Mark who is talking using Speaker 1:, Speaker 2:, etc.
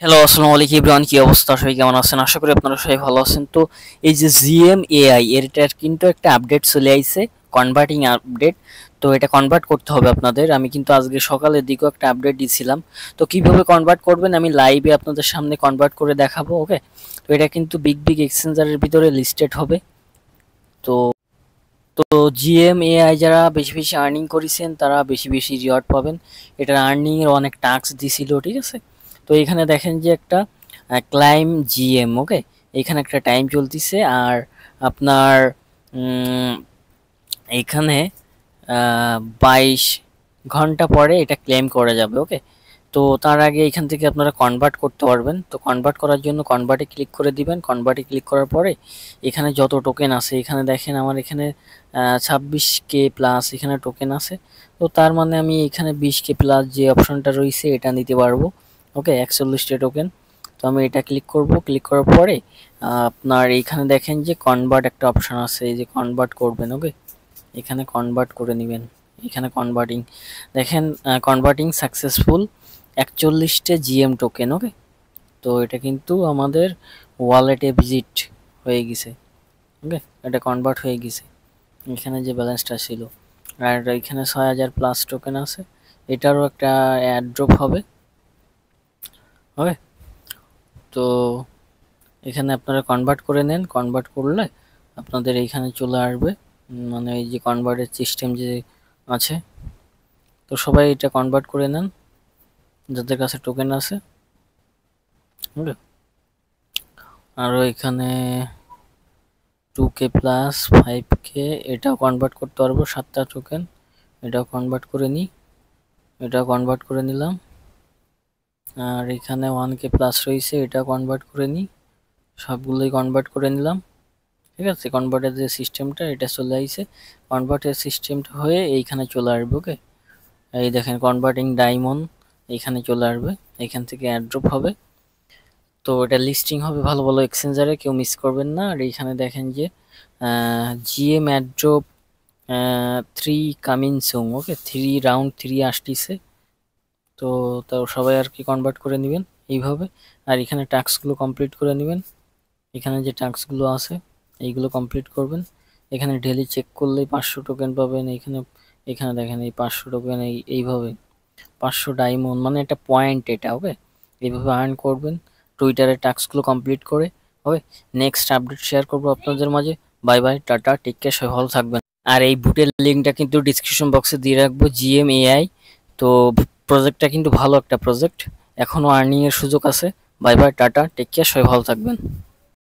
Speaker 1: Hello, আসসালামু আলাইকুম ইব্রাহিম। কি অবস্থা? সবাই কেমন আছেন? আশা করি আপনারা সবাই ভালো আছেন। তো এই যে জিএমএআই এটার কিন্তু একটা আপডেট চলে আইছে, কনভার্টিং আপডেট। তো এটা কনভার্ট করতে হবে আপনাদের। আমি কিন্তু আজকে সকালের দিকেও একটা আপডেট দিয়েছিলাম। তো কিভাবে কনভার্ট করবেন আমি লাইভে আপনাদের সামনে কনভার্ট করে দেখাবো। ওকে, তো এটা কিন্তু বিগ বিগ এক্সচেঞ্জারের ভিতরে লিস্টেড হবে। তো তো জিএমএআই যারা বেশি বেশি আর্নিং করেছেন তারা বেশি বেশি রিওয়ার্ড পাবেন। এটার আর্নিং এর অনেক টাস্ক দিছিল, ঠিক আছে। তো এখানে দেখেন যে একটা ক্লাইম জিএম, ওকে, এখানে একটা টাইম চলতেছে। আর আপনার এইখানে 22 ঘন্টা পরে এটা ক্লেম করা যাবে। ওকে, তো তার আগে এখান থেকে আপনারা কনভার্ট করতে পারবেন। তো কনভার্ট করার জন্য কনভার্টে ক্লিক করে দিবেন। কনভার্টে ক্লিক করার পরে এখানে যত টোকেন আছে, এখানে দেখেন আমার এখানে 26K প্লাস এখানে টোকেন আছে। তো তার মানে আমি এখানে 20K প্লাস যে অপশনটা রয়েছে এটা নিতে পারবো। ওকে, 41টা টোকেন। তো আমি এটা ক্লিক করব। ক্লিক করার পরে আপনার এইখানে দেখেন যে কনভার্ট একটা অপশন আছে, এই যে কনভার্ট করবেন। ওকে, এখানে কনভার্ট করে নেবেন। এখানে কনভার্টিং দেখেন, কনভার্টিং সাকসেসফুল 41টা জিএম টোকেন। ওকে, তো এটা কিন্তু আমাদের ওয়ালেটে ভিজিট হয়ে গেছে। ওকে, এটা কনভার্ট হয়ে গেছে। এখানে যে ব্যালেন্সটা ছিল, আর এখানে 6000 প্লাস টোকেন আছে। এটারও একটা অ্যাড্রপ হবে। ওকে, তো এখানে আপনারা কনভার্ট করে নেন। কনভার্ট করলে আপনাদের এইখানে চলে আসবে, মানে এই যে কনভার্টের সিস্টেম যে আছে। তো সবাই এটা কনভার্ট করে নেন যাদের কাছে টোকেন আছে। ওকে, আরও এখানে 2K প্লাস 5K এটাও কনভার্ট করতে পারবো, 7টা টোকেন। এটাও কনভার্ট করে নিই, এটাও কনভার্ট করে নিলাম। আর এখানে 1K প্লাস রয়েছে, এটা কনভার্ট করে নিই। সবগুলোই কনভার্ট করে নিলাম, ঠিক আছে। কনভার্টের যে সিস্টেমটা এটা চলে আসছে। কনভার্টের সিস্টেমটা হয়ে এইখানে চলে আসবে। ওকে, এই দেখেন কনভার্টিং ডায়মন্ড এইখানে চলে আসবে। এইখান থেকে অ্যাড্রপ হবে। তো এটা লিস্টিং হবে ভালো ভালো এক্সচেঞ্জারে, কেউ মিস করবেন না। আর এইখানে দেখেন যে জিএম অ্যাড্রপ 3 কামিং সুন। ওকে, 3 রাউন্ড 3 আসতেছে। তো তাও সবাই আর কি কনভার্ট করে নেবেন এইভাবে। আর এখানে টাস্কগুলো কমপ্লিট করে নেবেন। এখানে যে টাস্কগুলো আছে এইগুলো কমপ্লিট করবেন। এখানে ডেলি চেক করলেই 500 টোকেন পাবেন। এখানে এখানে দেখেন এই 500 টোকেন এইভাবে 500 ডায়মন্ড, মানে একটা পয়েন্ট এটা। ওকে, এইভাবে আর্ন করবেন টুইটারে টাস্কগুলো কমপ্লিট করে। ওকে, নেক্সট আপডেট শেয়ার করবো আপনাদের মাঝে। Bye bye, tata, take care, সবাই ভালো থাকবেন। আর এই বুটের লিঙ্কটা কিন্তু ডিসক্রিপশন বক্সে দিয়ে রাখবো, জিএমএআই। তো প্রজেক্টটা কিন্তু ভালো একটা প্রজেক্ট, এখনও আর্নিং এর সুযোগ আছে। Bye bye, tata, take care, সবাই ভালো থাকবেন।